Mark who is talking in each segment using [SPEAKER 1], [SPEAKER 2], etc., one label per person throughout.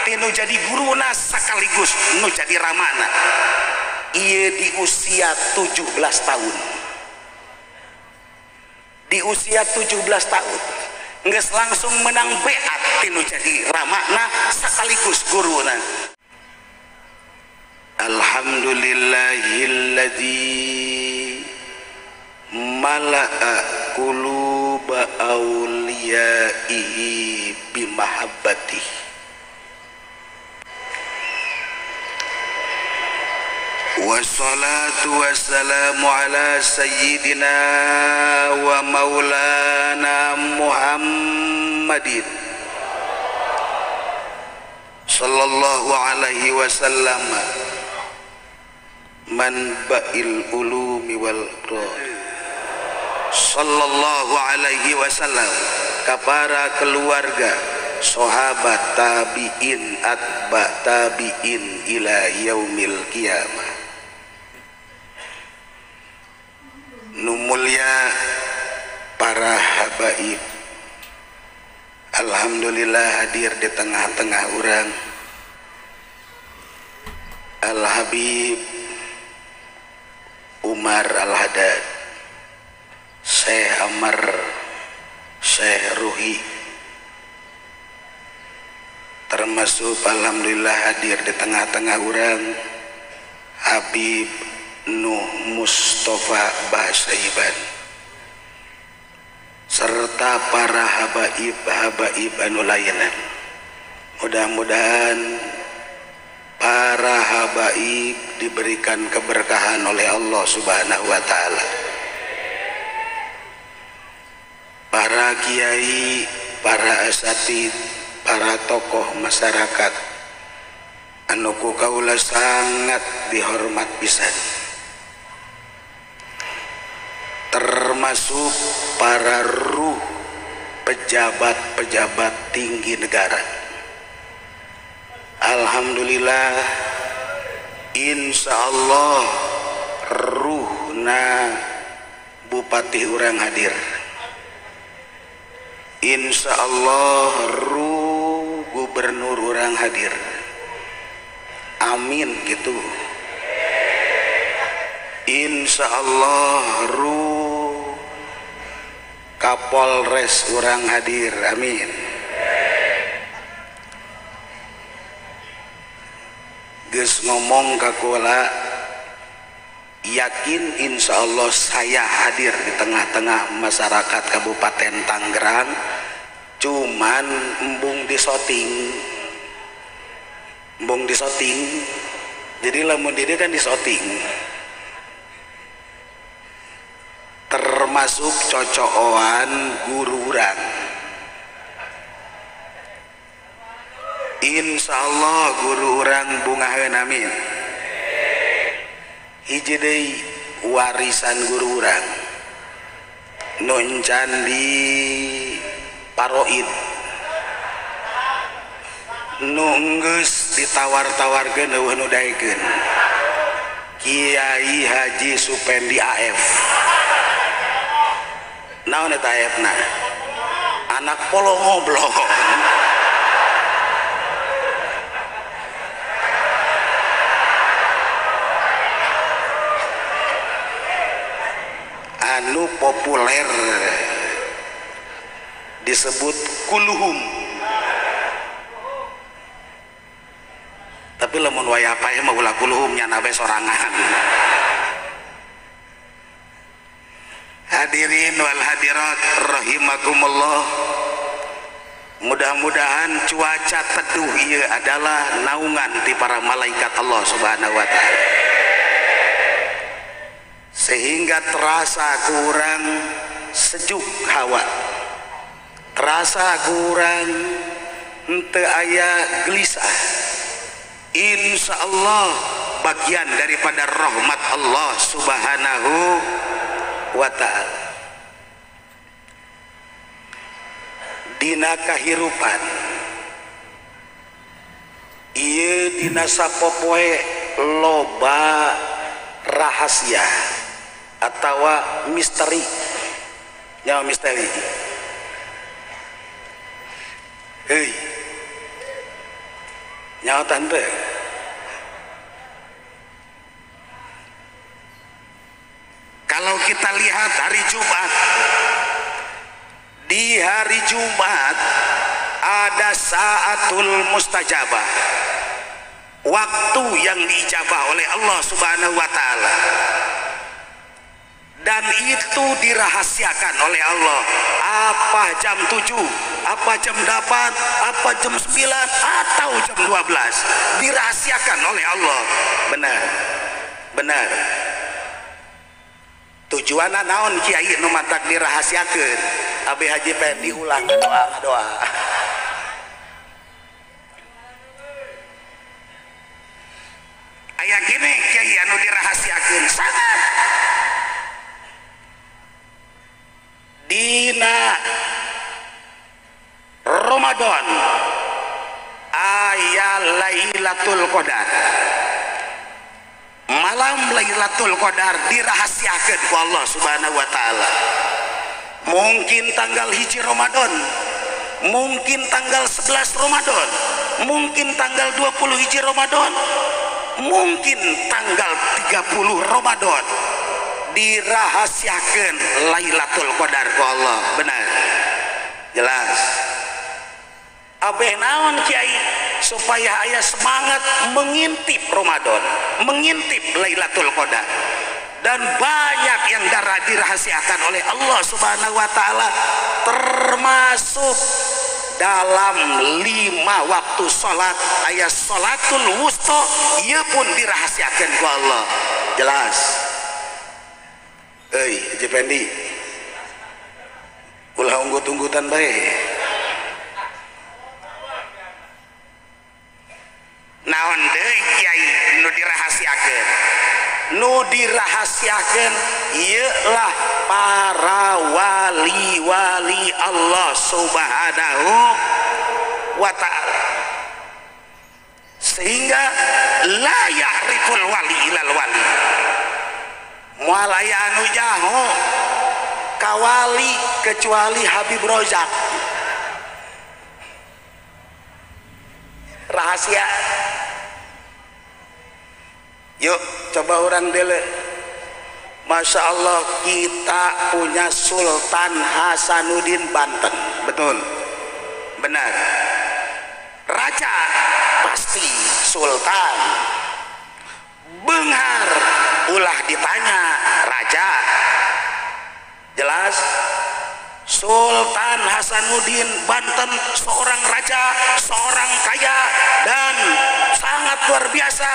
[SPEAKER 1] tinu jadi guruna sekaligus nu jadi ramana. Ieu di usia 17 tahun. Di usia 17 tahun geus langsung menang beat tinu jadi ramana sekaligus guruna. Alhamdulillahilladzi mala'a quluba auliyaihi bimahabbatihi. Wassalatu wassalamu ala sayyidina wa maulana Muhammadin sallallahu alaihi wasallam manba'il ulumi wal qur'an. Sallallahu alaihi wasallam ka para keluarga, sahabat, tabi'in, atba tabi'in ila yaumil qiyamah. Nu mulia para habaib, alhamdulillah hadir di tengah-tengah urang Al-Habib Umar Al-Haddad, Syekh Amar, Syekh Ruhi, termasuk alhamdulillah hadir di tengah-tengah urang Habib Nuh Mustafa Basaiban, serta para habaib anu layanan. Mudah-mudahan para habaib diberikan keberkahan oleh Allah Subhanahu wa taala. Para kiai, para asatid, para tokoh masyarakat anu ku kaula sangat dihormat pisan, termasuk para ruh pejabat-pejabat tinggi negara. Alhamdulillah, insya Allah ruhna bupati urang hadir, insya Allah ruh gubernur urang hadir, amin gitu. Insya Allah ruh Kapolres urang hadir, amin. Geus ngomong kakula, yakin insya Allah saya hadir di tengah-tengah masyarakat Kabupaten Tangerang, cuman embung disoting, jadi lamun diri kan disoting, termasuk cocokan guru urang. Insya Allah guru urang bungaheun, amin. Hiji deui warisan guru urang nu encan di paroid, nu geus ditawar-tawarkeun eueuh nu daekeun, Kiai Haji Supendi AF. Naon eta AF-na? Anak polo ngoblok. Anu populer disebut kuluhum, tapi lamun wayah paeh mah ulah kuluhum nya nabe sorangan. Hadirin wal hadirat rahimakumullah, mudah-mudahan cuaca teduh ieu adalah naungan ti para malaikat Allah Subhanahu wa taala, sehingga terasa kurang sejuk hawa, terasa kurang henteu aya gelisah. Insya Allah bagian daripada rahmat Allah Subhanahu wa ta'ala. Dina kahirupan ieu dina sapopoe loba rahasia atawa misteri, nyawa misteri. nyautan teh. Kalau kita lihat hari Jumat, di hari Jumat ada saatul mustajabah, waktu yang diijabah oleh Allah Subhanahu wa taala, dan itu dirahasiakan oleh Allah. Apa jam 7, apa jam 8, apa jam 9, atau jam 12, dirahasiakan oleh Allah. Benar, benar. Tujuanna naon kiai nu matak dirahasiakeun? Abi Haji Pendi ulang doa. Aya gini kiai anu dirahasiakeun sangat. Dina Ramadan aya Lailatul Qadar. Malam Lailatul Qadar dirahasiakeun ku Allah Subhanahu wa taala. Mungkin tanggal 1 Ramadan, mungkin tanggal 11 Ramadan, mungkin tanggal 21 Ramadan, mungkin tanggal 30 Ramadan, dirahasiakeun Lailatul Qadar ku Allah. Benar, jelas. Abeh naon kiai supaya aya semangat mengintip Ramadan, mengintip Lailatul Qadar. Dan banyak yang dirahasiakan oleh Allah Subhanahu wa taala, termasuk dalam 5 waktu salat aya salatul wusta, ieu pun dirahasiakan ku Allah. Jelas. Haji Pendi, ulah unggut-unggutan bae. Naon deui kiai nu dirahasiakeun? Nu dirahasiakeun ialah para wali-wali Allah Subhanahu wa taala, sehingga la ya'riful wali ilal wali. Moal aya anu jaho kawali kecuali Habib Rozak. Rahasia. Yuk coba orang dele. Masya Allah, kita punya Sultan Hasanuddin Banten. Betul, benar. Raja pasti Sultan. Benghar ulah ditanya raja. Jelas. Sultan Hasanuddin Banten seorang raja, seorang kaya dan sangat luar biasa.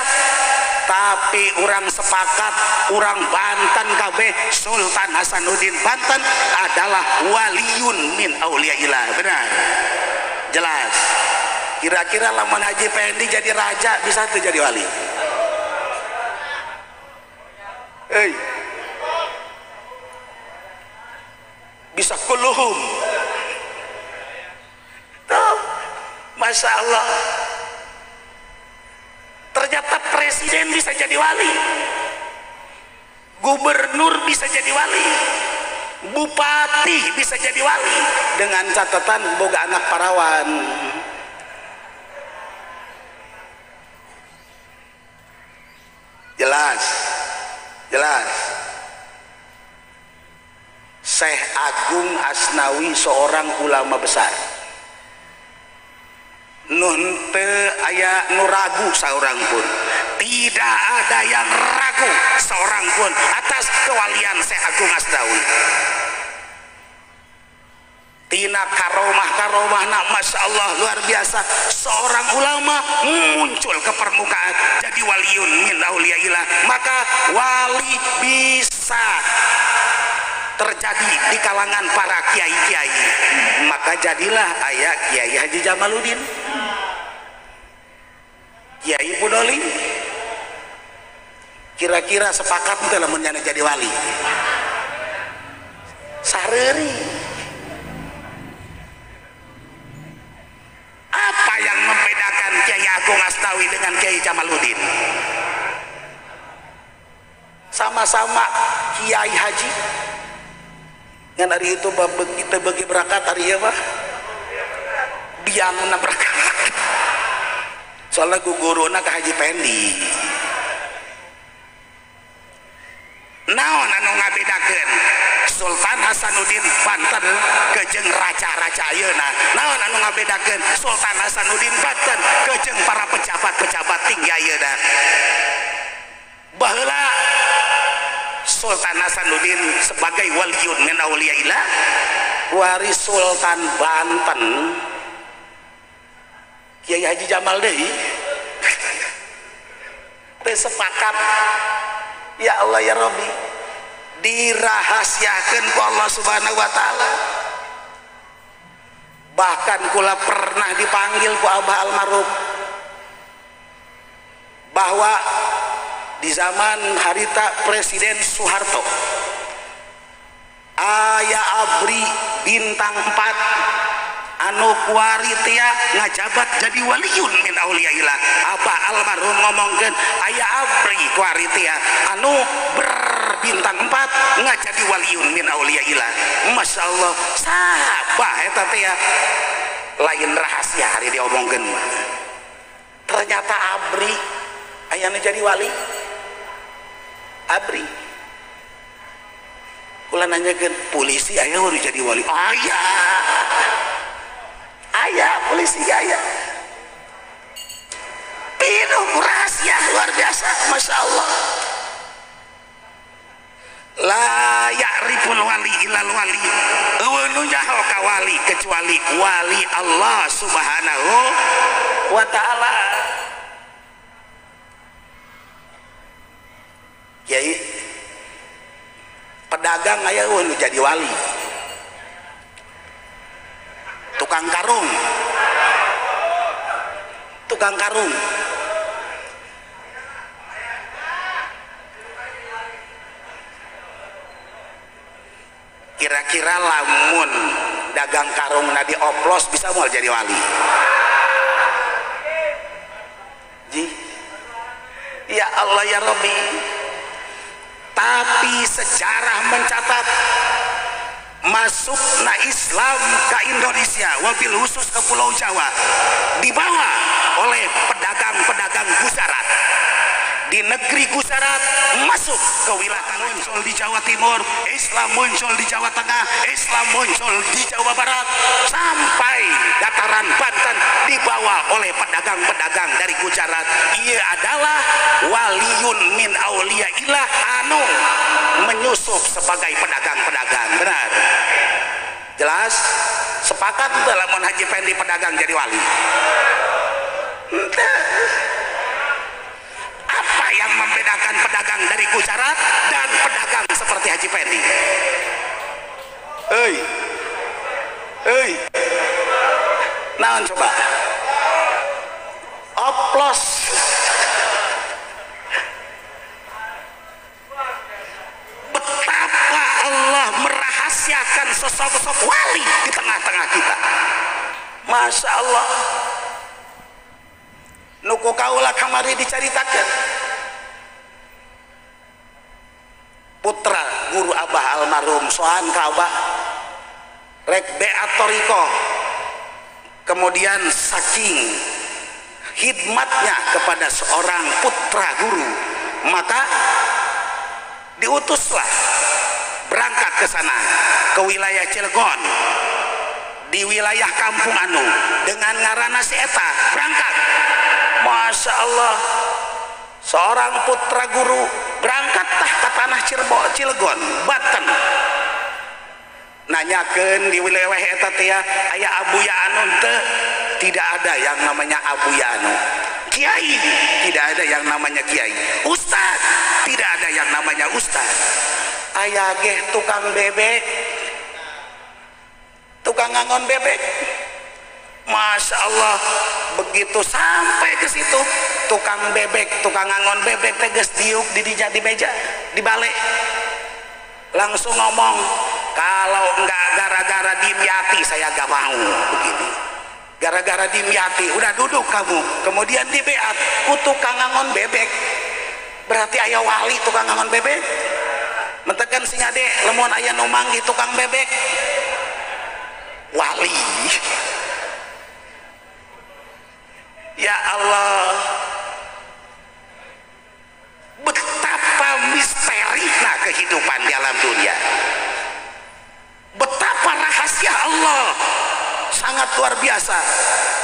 [SPEAKER 1] Tapi orang sepakat, orang Banten kabeh, Sultan Hasanuddin Banten adalah waliun min auliyaillah. Benar, jelas. Kira-kira lamun Haji Pendi jadi raja bisa tuh jadi wali? Bisa kuluhum. Tuh, Masya Allah. Ternyata presiden bisa jadi wali, gubernur bisa jadi wali, bupati bisa jadi wali, dengan catatan boga anak parawan. Jelas, jelas. Syekh Agung Asnawi seorang ulama besar. Nun teu aya nu ragu saurang pun, tidak ada yang ragu seorang pun atas kewalian Syekh Agung Asnawi. Tina karomah-karomahna Masya Allah luar biasa. Seorang ulama muncul ke permukaan jadi waliun min auliyaillah. Maka wali bisa terjadi di kalangan para kiai-kiai. Maka jadilah ayat Kiai Haji Jamaluddin, Kiai Budoli. Kira-kira sepakat untuk lamun jadi wali? Sareuri. Apa yang membedakan Kiai Agung Asnawi dengan Kiai Jamaluddin? Sama-sama Kiai Haji. Yang hari itu kita bagi berangkat hari apa? Biang berangkat. soalnya guguruna ke Haji Pendi. Naon anu ngabedakeun Sultan Hasanuddin Banten kejeng raja-raja ayeuna? Naon anu ngabedakeun Sultan Hasanuddin Banten kejeng para pejabat-pejabat tinggi ayeuna? Baheula Sultan Hasanuddin sebagai waliun min auliyaillah, waris Sultan Banten Kiai Haji Jamal deui teu sepakat. Ya Allah ya Rabbi, dirahasiakeun ku Allah Subhanahu wa taala. Bahkan kula pernah dipanggil ku Abah almarhum bahwa di zaman harita Presiden Soeharto aya abri bintang 4 anu kuari tia ngajabat jadi waliun min auliyaillah. Abah almarhum ngomongkeun aya abri kuari tia anu berbintang 4 ngajadi waliun min auliyaillah. Masya Allah, sabah eta tia lain rahasia hari diomongkeun. Ternyata abri aya nu jadi wali. Abri kula nanyakeun polisi aya nu jadi wali? Ayah polisi ayah penuh rahasia luar biasa. Masya Allah, la ya'riful wali ilal wali, eueun nyaho ka wali kecuali wali Allah Subhanahu wa ta'ala. Kiai pedagang aya eueun jadi wali. Tukang karung kira-kira lamun dagang karung nadi oplos bisa mau jadi wali? Ji, ya Allah ya Rabbi. Tapi sejarah mencatat masukna Islam ke Indonesia, wabil khusus ke Pulau Jawa, dibawa oleh pedagang-pedagang Gujarat. Di negeri Gujarat masuk ke wilayah, muncul di Jawa Timur, Islam muncul di Jawa Tengah, Islam muncul di Jawa Barat, sampai dataran Banten dibawa oleh pedagang-pedagang dari Gujarat. Ia adalah waliun min auliyaillah anu menyusup sebagai pedagang-pedagang. Benar? Jelas? Sepakat dalam Haji Pendi pedagang jadi wali? Apa yang membedakan pedagang dari Gujarat dan pedagang seperti Haji Pendi? Naon coba? Oplos. Betapa Allah merahasiakan sosok-sosok wali di tengah-tengah kita. Masya Allah. Nuku kaula kamari dicaritakeun putra guru Abah almarhum soan ka Abah rek beat toriko, kemudian saking khidmatnya kepada seorang putra guru maka diutuslah berangkat ke sana ke wilayah Cilegon, di wilayah Kampung Anu dengan ngaranna si eta berangkat. Masya Allah, seorang putra guru berangkat tah ke tanah Cilegon, Banten. Nanyakeun di wilayah eta teh aya abuya anu teu? Tidak ada yang namanya abuya anu. Kiai, tidak ada yang namanya kiai. Ustaz, tidak ada yang namanya ustaz. Aya ge tukang bebek, tukang ngangon bebek. Masya Allah, begitu sampai ke situ tukang bebek, tukang ngangon bebek teges diuk di meja di balik, langsung ngomong, kalau enggak gara-gara Dimyati saya gak mau begini. Gara-gara Dimyati, udah duduk kamu, kemudian di beat ku tukang ngangon bebek. Berarti aya wali tukang ngangon bebek. Mentekan sing ade lemon aya nu manggi tukang bebek, wali. Ya Allah, kehidupan dunia. Betapa rahasia Allah sangat luar biasa,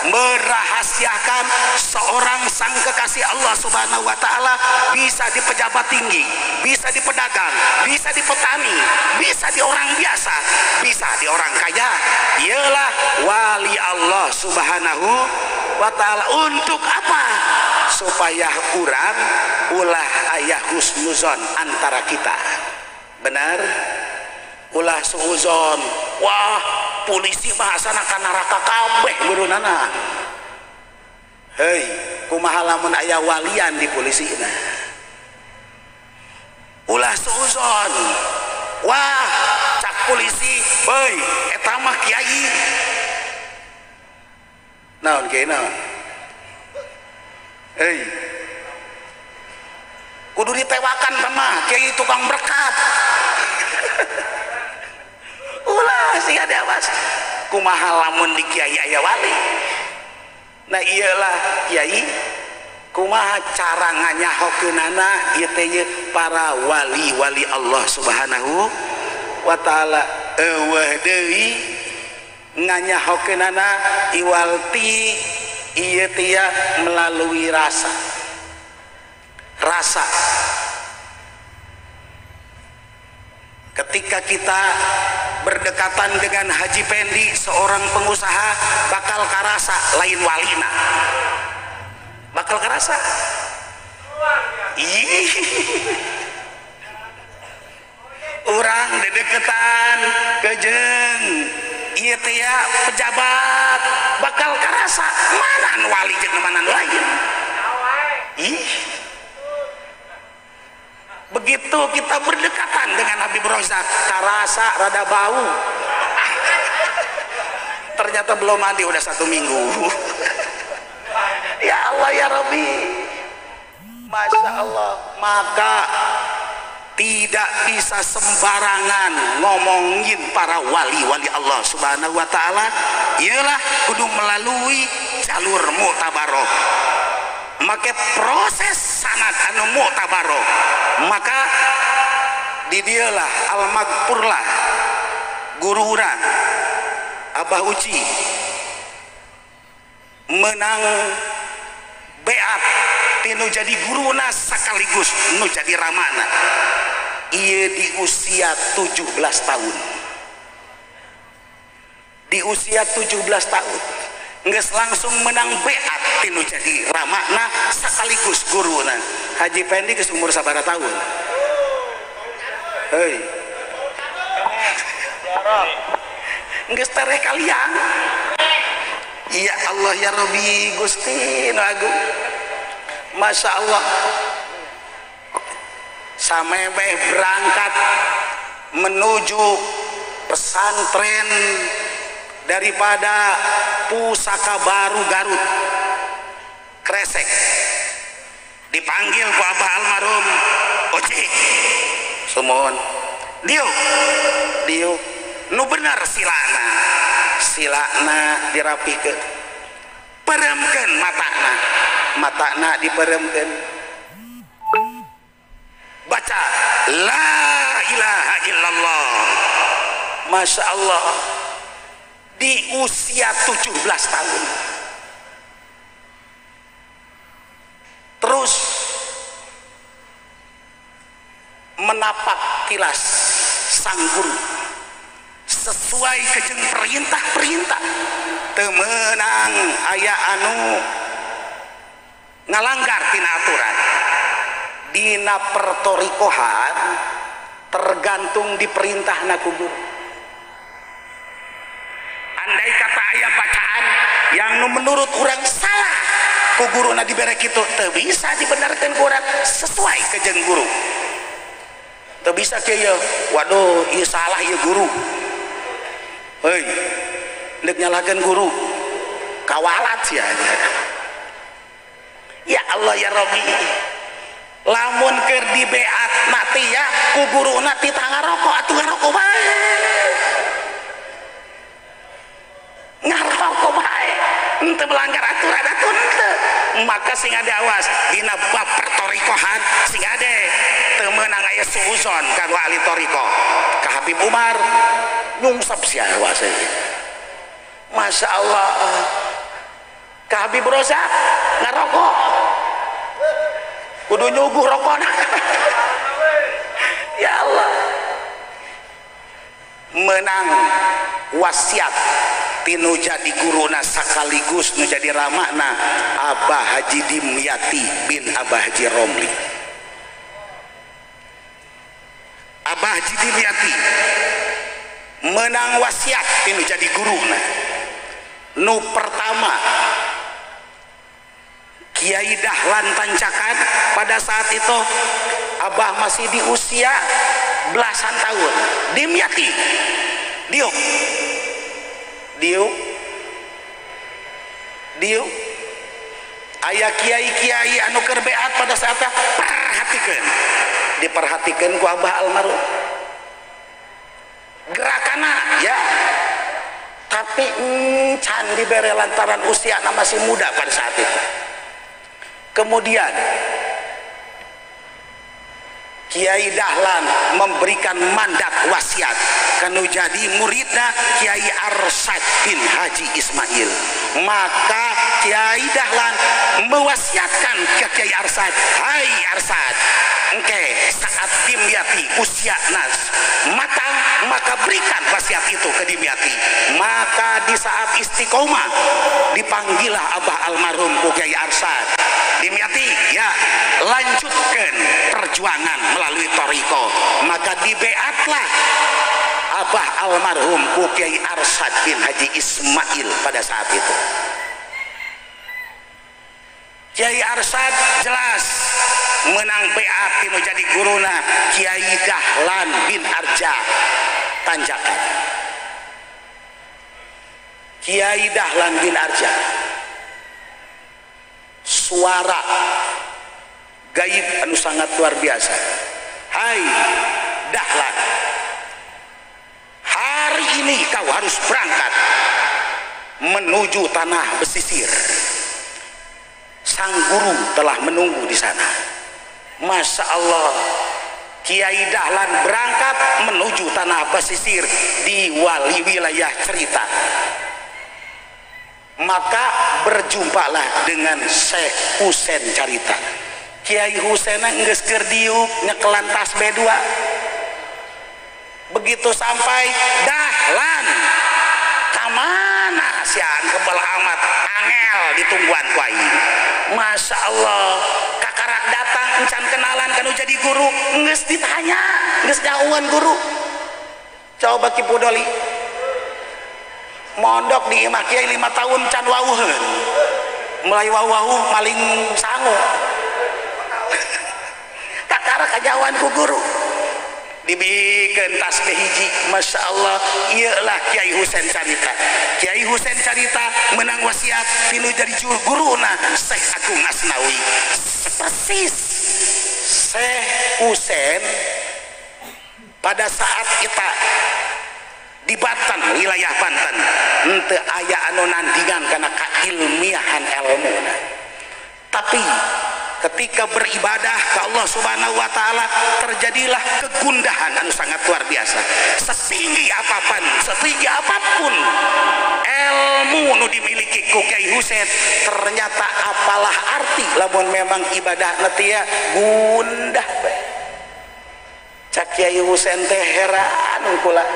[SPEAKER 1] merahasiakan seorang sang kekasih Allah Subhanahu wa Ta'ala bisa di pejabat tinggi, bisa di pedagang, bisa di petani, bisa di orang biasa, bisa di orang kaya. Ialah wali Allah Subhanahu wa Ta'ala. Untuk apa? Supaya orang ulah ayah husnuzon antara kita. Benar? Ulah suuzon. Wah, polisi bahasa nak neraka kabeh berunana. Hei, kumaha lamun aya walian di polisi na. Ulah suuzon. Wah, cak polisi, hei, eta mah kiai. Naon kiai naon? Hei, kudu ditewakan mah kiai tukang berkat. Ulah sih ada awas kumaha lamun di kiai aya wali. Nah iyalah kiai kumaha cara nganyahokeunana ieu teh para wali-wali Allah Subhanahu wa Ta'ala. Eueuh deui nganyahokeunana iwalti ieu teh melalui rasa. Ketika kita berdekatan dengan Haji Pendi, seorang pengusaha, bakal karasa lain walina, bakal karasa. Ih, orang dedeketan kejeng ieu teh pejabat, bakal karasa manan wali jeung manan lain. Ih, begitu kita berdekatan dengan Habib Rozak, karasa rada bau. Ternyata belum mandi udah 1 minggu. Ya Allah ya Rabbi, Masya Allah. Maka tidak bisa sembarangan ngomongin para wali-wali Allah Subhanahu wa Ta'ala. Ialah kudu melalui jalur mu'tabaroh, make proses sanad anu mu'tabaroh. Maka di dialah al-magpurlah guru urang Abah Uci menang beat tinu jadi guruna sekaligus nu jadi ramana. Ieu di usia 17 tahun. Di usia 17 tahun geus langsung menang beat tinu jadi ramana sekaligus guruna. Haji Pendi geus umur sabaraha tahun? Hei, geus tereh kalian. Ya Allah ya Rabbi Gusti nu agung. Masya Allah. Sampai berangkat menuju pesantren daripada Pusaka Baru Garut Kresek, dipanggil ku Abah almarhum Oci Sumon, Dio nu bener silana dirapikeun, peremkeun matana diperemkeun, baca la ilaha illallah. Masya Allah, di usia 17 tahun. Terus menapak kilas sang guru sesuai kejeng perintah teu meunang aya anu ngalanggar tina aturan. Dina pertorikohan tergantung di perintahna ku guru. Andai kata aya bacaan yang menurut orang salah ku guruna dibere kitu, teu bisa dibenarkeun ku urang sesuai kejeng guru. Teu bisa kieu, waduh ieu salah ieu guru. Hei, deuk nyalahkeun guru. Kawalat sia. Ya Allah ya Rabbi. Lamun keur di beat mati ya ku guruna ti tangarokok atuh ngarokok bae. Ngarokok bae. Henteu melanggar aturan atuh henteu. maka sing ada awas dina bab pertorikohan sing ada temenang aya suuzon ka wali toriko ka Habib Umar nyungsep sia wase Masya Allah ka Habib Rosa ngarokok kudu nyuguh rokok ya Allah menang wasiat tinu jadi guruna sekaligus nu jadi ramakna Abah Haji Dimyati bin Abah Haji Romli. Abah Haji Dimyati menang wasiat tinu jadi guruna nu pertama Kiai Dahlan Tancakan. Pada saat itu Abah masih di usia belasan tahun. Dimyati Diu aya kiai-kiai anu keur beat pada saat diperhatikan ku Abah almarhum gerakana ya, tapi can dibere lantaran usia masih muda pada saat itu. Kemudian Kiai Dahlan memberikan mandat wasiat kanu jadi muridna Kiai Arsad bin Haji Ismail. Maka Kiai Dahlan mewasiatkan ke Kiai Arsad, hai Arsad, engke saat Dimyati usia nas matang maka berikan wasiat itu ke Dimyati. Maka di saat istiqomah dipanggillah Abah almarhum ku Kiai Arsad, Dimyati ya lanjutkan perjuangan melalui toriko. Maka dibeatlah Abah almarhum ku Kiai Arsad bin Haji Ismail pada saat itu. Kiai Arsad jelas menang beat tinu jadi guruna Kiai Dahlan bin Arja Tanjakan. Kiai Dahlan bin Arja suara gaib anu sangat luar biasa. Hai Dahlan, hari ini kau harus berangkat menuju tanah pesisir. Sang guru telah menunggu di sana. Masya Allah, Kiai Dahlan berangkat menuju tanah pesisir di wali wilayah cerita. Maka berjumpalah dengan Syekh Husain Carita. Kiai Husain geus keur diuk nyekelan tasbih 2. Begitu sampai Dahlan, kamana sian kebelah amat angel ditungguan ku aing. Masya Allah, kakarak datang encan kenalan kanu jadi guru geus ditanya, geus nyauan guru. Coba Ki Pudoli mondok di imah Kiai 5 tahun can wawuheun, mulai wawuh maling sangu kakara kajawan ku guru dibikin tasbih hiji. Masya Allah, iyalah Kiai Husain Carita. Kiai Husain Carita menang wasiat tinu jadi guruna Syekh Agung Asnawi. Persis Syekh Husain pada saat kita di Banten, wilayah Banten ente aya anu nandingan karena keilmiahan ilmu. Tapi ketika beribadah ke Allah Subhanahu wa taala terjadilah kegundahan anu sangat luar biasa. Setinggi apapun ilmu nu dimiliki ku Kiai Husain ternyata apalah arti lamun memang ibadah netia gundah bae. Cak Kiai Husain teh heran kula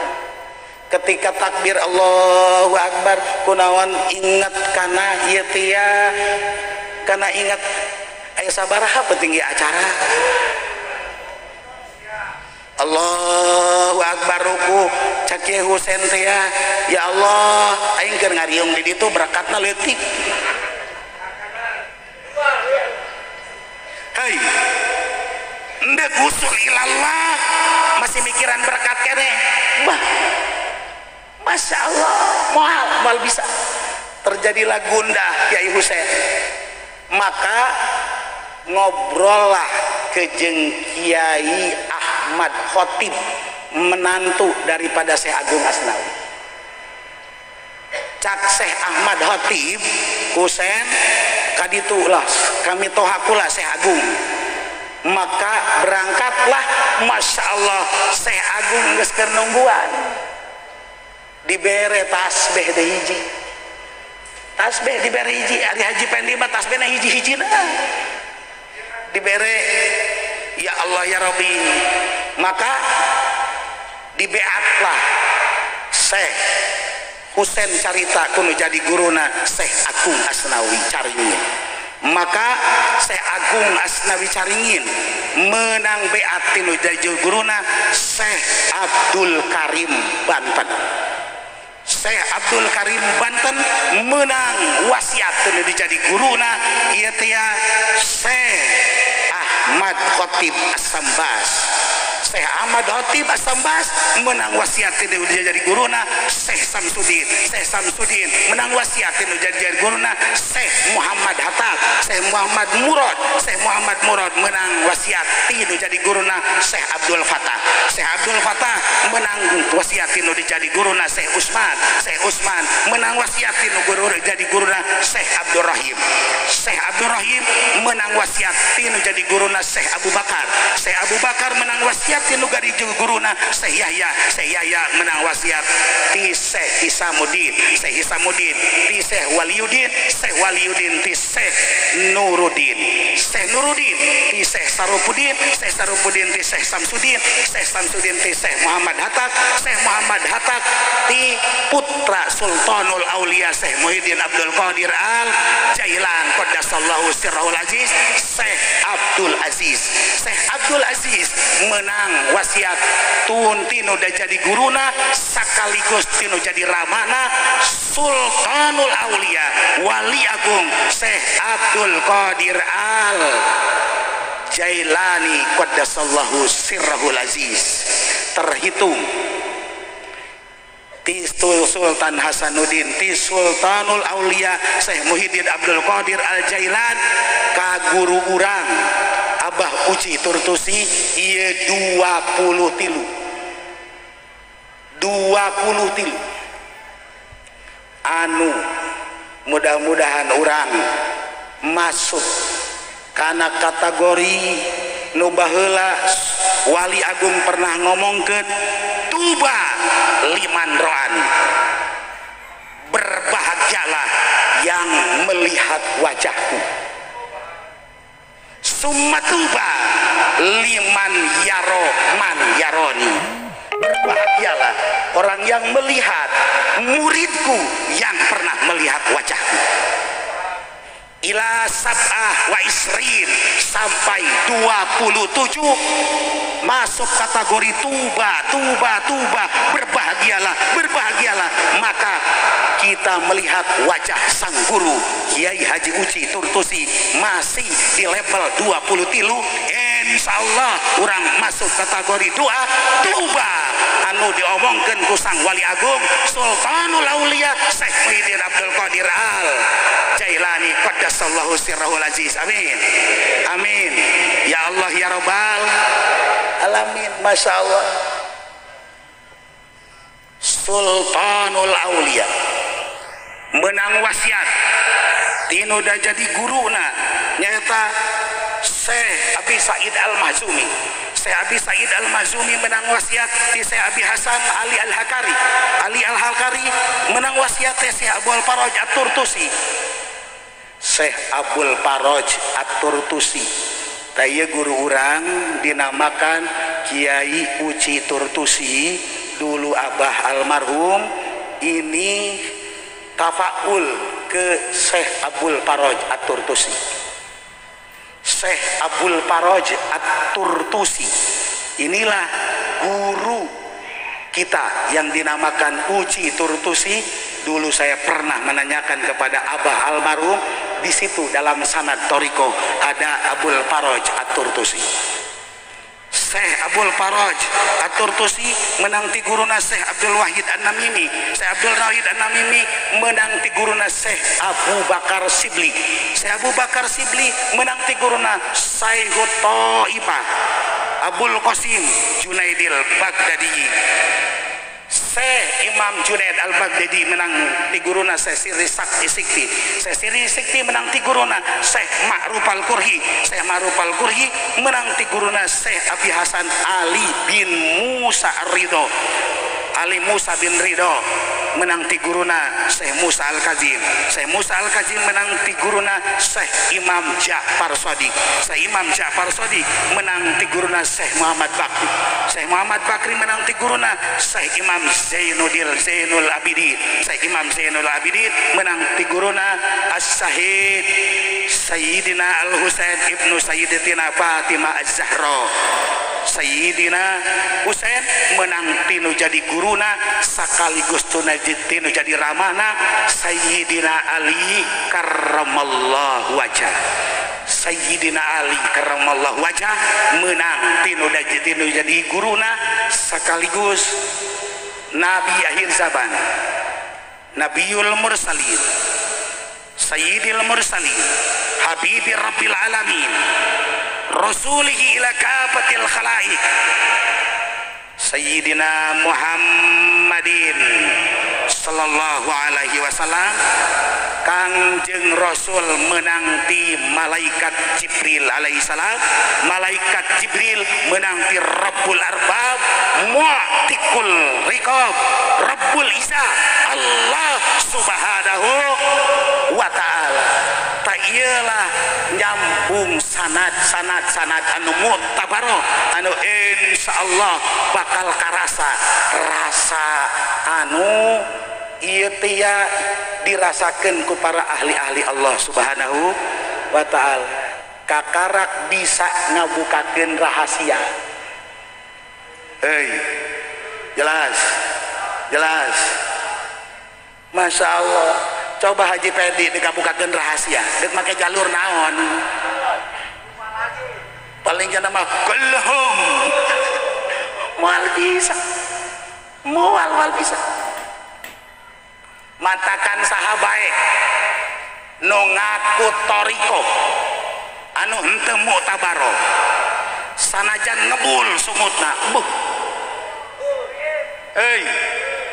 [SPEAKER 1] ketika takbir Allahu Akbar kunaon ingat kana ieu teh ya, kana ingat aya sabaraha petinggi acara. Allahu Akbar ruku cak Kiai Husain teh ya Allah aing keur ngariung di ditu berakatna leutik. Hai ndek usul ilallah masih mikiran berkat keneh. Bah, Masya Allah, mal bisa. Terjadilah gundah Kiai Husain. Maka ngobrollah ke jeung Kiai Ahmad Khotib, menantu daripada Syekh Agung Asnawi. Cak Syekh Ahmad Khotib Husain kaditulah kami tohakulah Syekh Agung. Maka berangkatlah, Masya Allah, Syekh Agung geus keur nungguan dibere tasbih deh hiji, tasbih dibere hiji, ari Haji Pendi mah tasbihna hiji-hiji dibere. Ya Allah ya Rabbi, maka dibeatlah Syekh Husein carita kuno jadi guruna Syekh Agung Asnawi Caringin. Maka Syekh Agung Asnawi Caringin menang beat tinu jadi guruna Syekh Abdul Karim Banten. Syekh Abdul Karim Banten menang wasiat tinu jadi guruna ieu teh Syekh Ahmad Khotib As-Sambas. Syekh Ahmad Khotib As-Sambas menang wasiat tinu jadi guruna Syekh Samsudin. Syekh Samsudin menang wasiat tinu jadi guruna Syekh Muhammad Hatta. Syekh Muhammad Murad. Syekh Muhammad Murad menang wasiat tinu jadi guruna Syekh Abdul Fatah. Syekh Abdul Fatah menang wasiat tinu jadi guruna Syekh Usman. Syekh Usman menang wasiat tinu jadi guruna Syekh Abdul Rahim. Syekh Abdul Rahim menang wasiat tinu jadi guruna Syekh Abu Bakar. Syekh Abu Bakar menang wasiat tinu jadi guruna Syekh Yahya. Syekh Yahya menang wasiat ti Syekh Isamuddin. Syekh Isamuddin ti Syekh Waliuddin. Syekh Waliuddin ti Syekh Nuruddin. Syekh Nuruddin ti Syekh Sarupuddin. Syekh Sarupuddin ti Syekh Samsudin. Syekh Samsudin ti Syekh Muhammad Hatta. Syekh Muhammad Hatta ti putra Sultanul Aulia Syekh Muhyiddin Abdul Qadir Al Jailan qaddasallahu sirrahul aziz. Syekh Abdul Aziz. Syekh Abdul Aziz menang wasiat tun tinu da jadi guruna sakaligus tinu jadi ramana Sultanul Aulia Wali Agung Syekh Abdul Qadir Al Jailani qaddasallahu sirrahul aziz. Terhitung ti Sultan Hasanuddin ti Sultanul Aulia Syekh Muhyiddin Abdul Qadir Al Jailan ka guru urang Abah Uci Turtusi ieu 23 anu mudah-mudahan urang masuk karena kategori nu baheula Wali Agung pernah ngomongkeun tuba liman roan, berbahagialah yang melihat wajahku. Summa tuba liman yaro man yaroni, berbahagialah orang yang melihat muridku yang pernah melihat wajahku. Ila sab'ah wa isrin, sampai 27 masuk kategori tuba, berbahagialah. Maka kita melihat wajah sang guru Kiai Haji Uci Turtusi masih di level 23, insyaallah orang masuk kategori doa tuba anu diomongkeun ku sang Wali Agung Sultanul Aulia Syekh Muhyiddin Abdul Qadir Al Jailani qaddasallahu sirrahul aziz. Amin amin ya Allah ya Rabbal alamin. Masya Allah, Sultanul Aulia menang wasiat tinu da jadi guruna nyata Syekh Abi Said Al-Mazumi. Syekh Abi Said Al-Mazumi menang wasiat ti Syekh Abi Hasan Ali Al-Hakari. Ali Al-Hakari menang wasiat ti Syekh Abul Faraj At-Turtusi. Syekh Abul Faraj At-Turtusi taya guru urang dinamakan Kiai Uci Turtusi. Dulu Abah almarhum ini tafaul ke Syekh Abul Faraj At-Turtusi. Syekh Abul Faraj At-Turtusi inilah guru kita yang dinamakan Uci Turtusi. Dulu saya pernah menanyakan kepada Abah almarhum, di situ dalam sanad Toriko ada Abul Faraj At-Turtusi. Syekh Abul Faraj At-Turtusi menang ti guruna Syekh Abdul Wahid An-Namimi. Syekh Abdul Wahid An-Namimi menang ti guruna Syekh Abu Bakar Sibli. Syekh Abu Bakar Sibli menang ti guruna Syekhut Thaifah Abul Qasim Junaidil Baghdadi. Syekh Imam Junaid Al-Baghdadi menang ti guruna Syekh Siri Sikti. Syekh Siri Sikti menang ti guruna Syekh Ma'ruf Al-Qurhi. Syekh Ma'ruf Al-Qurhi menang ti guruna Syekh Abi Hasan Ali bin Musa Ar-Ridho. Ali Musa bin Ridho menang ti guruna Syekh Musa Al-Kazim. Syekh Musa Al-Kazim menang ti guruna Syekh Imam Ja'far Shadiq. Syekh Imam Ja'far Shadiq menang ti guruna Syekh Muhammad Bakri. Syekh Muhammad Bakri menang ti guruna Syekh Imam Zainul Abidin. Syekh Imam Zainul Abidin menang ti guruna As-Syahid Sayyidina Al-Husain ibnu Sayyidatina Fatimah Az-Zahra. Sayyidina Husain menang tinu jadi guruna sekaligus tinu jadi ramana Sayyidina Ali karramallahu wajah. Sayyidina Ali karramallahu wajah menang tinu jadi guruna sekaligus Nabi akhir zaman, Nabiul Mursalin, Sayyidil Mursalin, Habibi Rabbil Alamin, Rasulihi ila kafatil khalaik, Sayyidina Muhammadin sallallahu alaihi wasallam. Kangjeng Rasul menanti malaikat Jibril alaihissalam. Malaikat Jibril menanti Rabbul Arbab, Mu'tikul Riqab, Rabbul Izzah, Allah subhanahu wa ta'ala. Tak ialah nyambung sanad anu mu'tabaro anu insyaallah bakal karasa rasa anu ieu teh dirasakeun ku para ahli-ahli Allah subhanahu wa ta'ala. Kakarak bisa ngabukakeun rahasia. Jelas Masya Allah. Coba Haji Pedi dikabukakeun rahasia dek make jalur naon paling jana mah kulhum mual bisa matakan sahabae nu ngaku toriko anu henteu mu'tabaro sanajan ngebul sumutna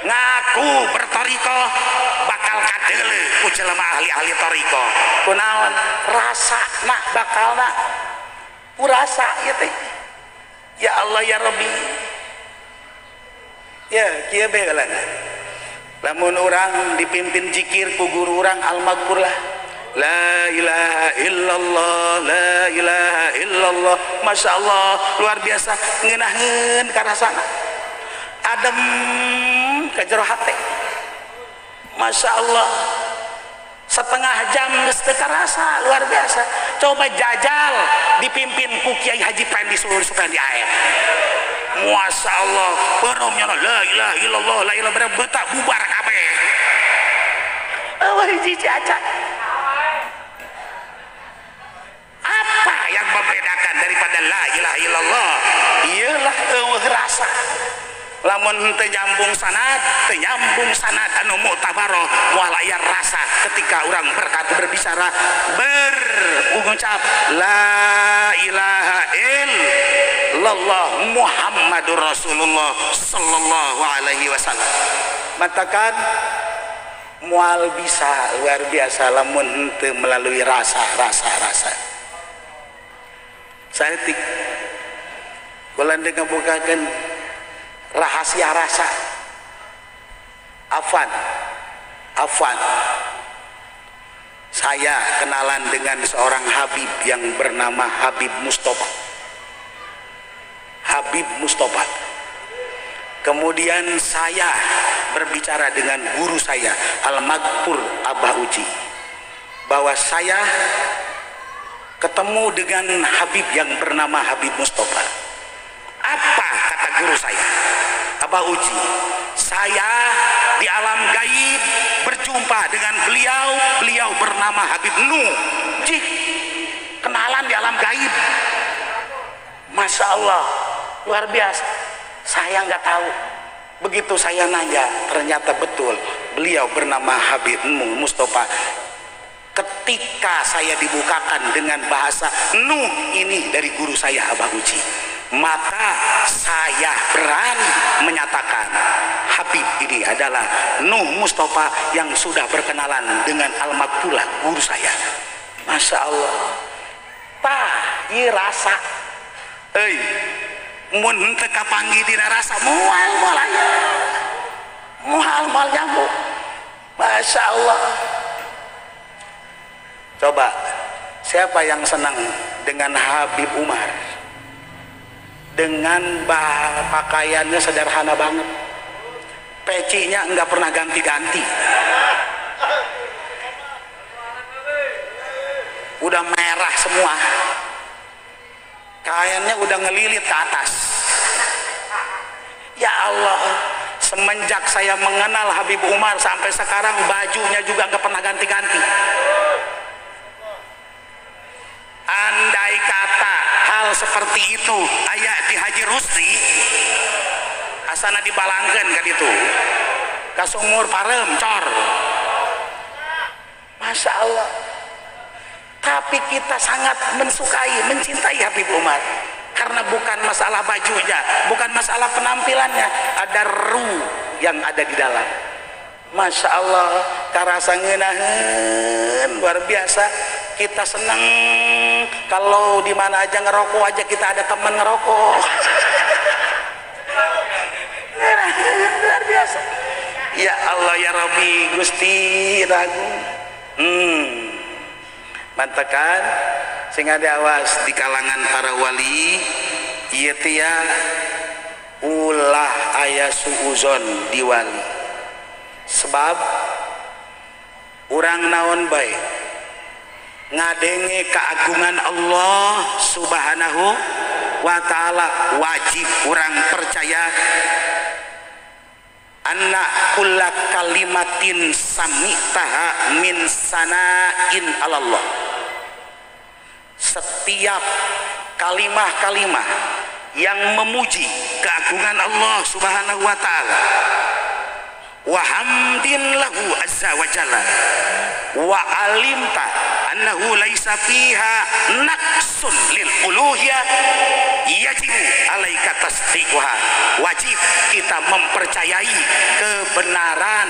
[SPEAKER 1] ngaku bertoriko bakal kadeule ku jelema ahli-ahli toriko kunaon rasana bakalna urasa ya teh ya Allah ya Rabbi ya kieu bae lamun urang dipimpin zikir ku guru urang al-maghfur lah la ilaha illallah la ilaha illallah Masya Allah luar biasa ngeunahkeun karasana adem ka jero hate Masya Allah setengah jam geus teu karasa luar biasa. Coba jajal dipimpin ku Kiai Haji Pendi seluruh Sukandi AF. Masya Allah peromnya la ilaha illallah la ilaha illallah betak bubar kabeh. Hiji aja. Apa yang membedakan daripada la ilaha illallah? Iyalah eueuh rasa. Lamun teu nyambung sanad anu mu'tabaroh moal aya rasa ketika orang berkata berbicara berucap la ilaha illallah Muhammadur Rasulullah sallallahu alaihi wasallam. Matakan moal bisa luar biasa lamun teu melalui rasa. Saeutik bulan dengan bukakeun rahasia rasa. Afwan saya kenalan dengan seorang Habib yang bernama Habib Mustafa. Kemudian saya berbicara dengan guru saya Al-Maghfur Abah Uji bahwa saya ketemu dengan Habib yang bernama Habib Mustafa. Apa kata guru saya Abah Uji? Saya di alam gaib berjumpa dengan beliau bernama Habib Nuh. Kenalan di alam gaib. Masya Allah luar biasa. Saya nggak tahu. Begitu saya nanya ternyata betul beliau bernama Habib Nuh Mustafa. Ketika saya dibukakan dengan bahasa Nuh ini dari guru saya Abah Uji, maka saya berani menyatakan Habib ini adalah Nuh Mustafa yang sudah berkenalan dengan Al-Maktullah, guru saya. Masya Allah, tah dirasa mun henteu kapanggi dina rasa mual malaya, mual mal nyambung. Masya Allah. Coba siapa yang senang dengan Habib Umar? Dengan pakaiannya sederhana banget, pecinya enggak pernah ganti-ganti, udah merah semua, kainnya udah ngelilit ke atas. Ya Allah, semenjak saya mengenal Habib Umar sampai sekarang bajunya juga enggak pernah ganti-ganti. Andai kata hal seperti itu aya di Haji Rusdi, asana dibalangkeun kan itu ka sumur parem cor. Masya Allah. Tapi kita sangat mensukai, mencintai Habib Umar karena bukan masalah bajunya, bukan masalah penampilannya, ada ruh yang ada di dalam. Masya Allah, karasa ngeunaheun luar biasa. Kita senang kalau di mana aja ngerokok aja kita ada teman ngerokok. Luar biasa. Ya Allah ya Rabbi Gusti ragu. Mantakan sing ada awas di kalangan para wali ieu teh ya ulah aya suuzon di wali. Sebab urang naon bae ngadenge keagungan Allah Subhanahu wa ta'ala, wajib orang percaya anna kulla kalimatin samitaha min sana'in alallah. Setiap kalimah-kalimah yang memuji keagungan Allah Subhanahu wa ta'ala, wa hamdin lahu azza wa jalla, wa alimta annahu laisa fiha naqsun lil uluhiyah yajibu alaika tasdiquha. Wajib kita mempercayai kebenaran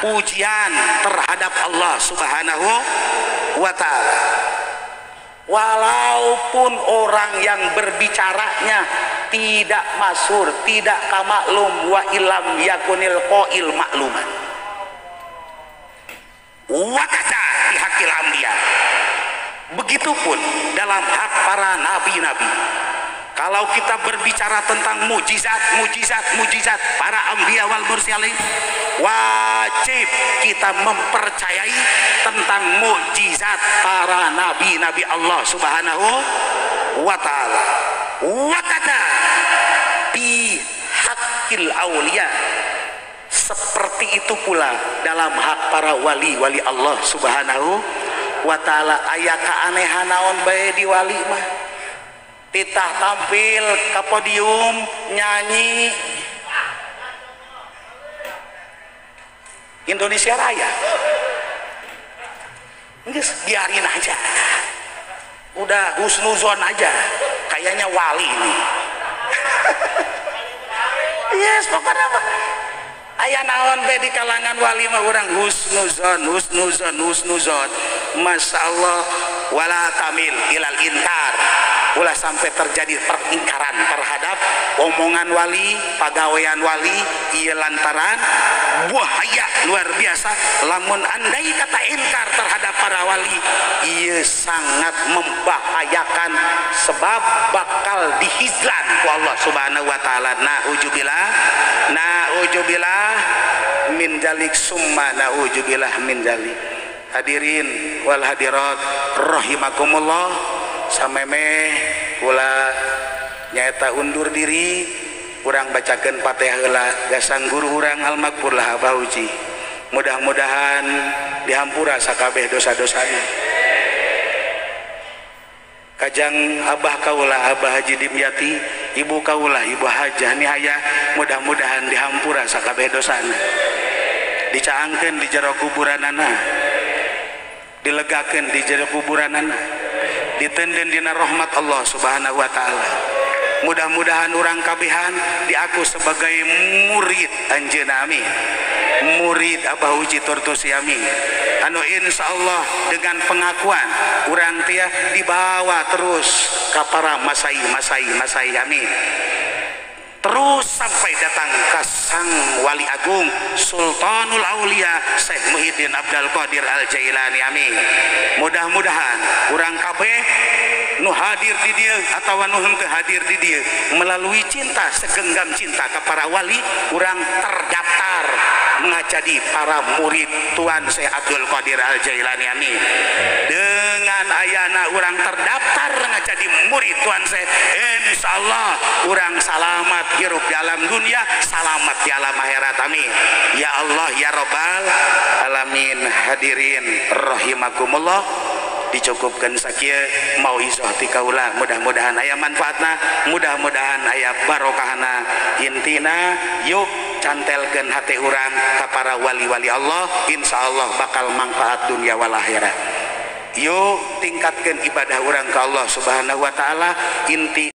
[SPEAKER 1] pujian terhadap Allah Subhanahu wa ta'ala, walaupun orang yang berbicaranya tidak masyhur, tidak kamaklum, wa ilam yakunil qail makluman. Wakata di hakil ambiya. Begitupun dalam hak para nabi-nabi. Kalau kita berbicara tentang mujizat para ambiya wal mursalin, wajib kita mempercayai tentang mujizat para nabi-nabi Allah Subhanahu wa ta'ala. Wakata bi hakil auliya. Seperti itu pula dalam hak para wali-wali Allah Subhanahu wa ta'ala. Aya keanehan naon bae di wali mah, titah tampil ke podium nyanyi Indonesia Raya, geus biarin aja, udah husnuzon aja, kayaknya wali nih. Yes, pokoknya apa aya naon bae di kalangan wali mah urang husnuzon. Masya Allah, wala tamil ilal inkar, ulah sampai terjadi peringkaran terhadap omongan wali, pagawean wali. Ieu lantaran bahaya luar biasa lamun andai kata inkar terhadap para wali, ieu sangat membahayakan sebab bakal dihizlan ku Allah Subhanahu wa ta'ala. Na'udzubillah min jalik summa na'udzubillah min jalik. Hadirin wal hadirat rahimakumullah, samemeh kula nyaeta undur diri, urang bacakeun Fatihah heula gasang guru urang al-maghfur lah Abah Uji. Mudah-mudahan dihampura sakabeh dosa-dosana. Kajang Abah kaula Abah Haji Dimyati, ibu kaula Ibu Hajah Nihaya, mudah-mudahan dihampura sakabeh dosana. Dicaangkeun di jero kuburanana, dilegakeun di jero kuburanana, ditenden dina rahmat Allah Subhanahu wa ta'ala. Mudah-mudahan orang kabehan diaku sebagai murid anjeunna amin, murid Abah Uji Tortosi amin, anu insyaallah dengan pengakuan orang tia dibawa terus ke para masai amin, terus sampai datang ke sang wali agung Sultanul Aulia Syekh Muhyiddin Abdul Qadir Al Jailani amin. Mudah-mudahan orang kabeh nu hadir di dia atau nu henteu hadir di dia melalui cinta segenggam cinta ke para wali orang terdaftar menjadi para murid Tuan Syekh Abdul Qadir Al Jailani amin. Dengan ayana orang terdaftar menjadi murid Tuan Syekh, insyaallah orang selamat hirup di alam dunia, selamat di alam akhirat amin. Ya Allah ya Rabbal alamin. Hadirin rahimakumullah, dicukupkan sakieu mauizah ti kaula, mudah-mudahan aya manfaatna, mudah-mudahan aya barokahna. Intina yuk cantelkeun hati urang ka para wali-wali Allah, insyaallah bakal manfaat dunia wal akhirat. Yuk tingkatkan ibadah urang ka Allah Subhanahu wa taala. Inti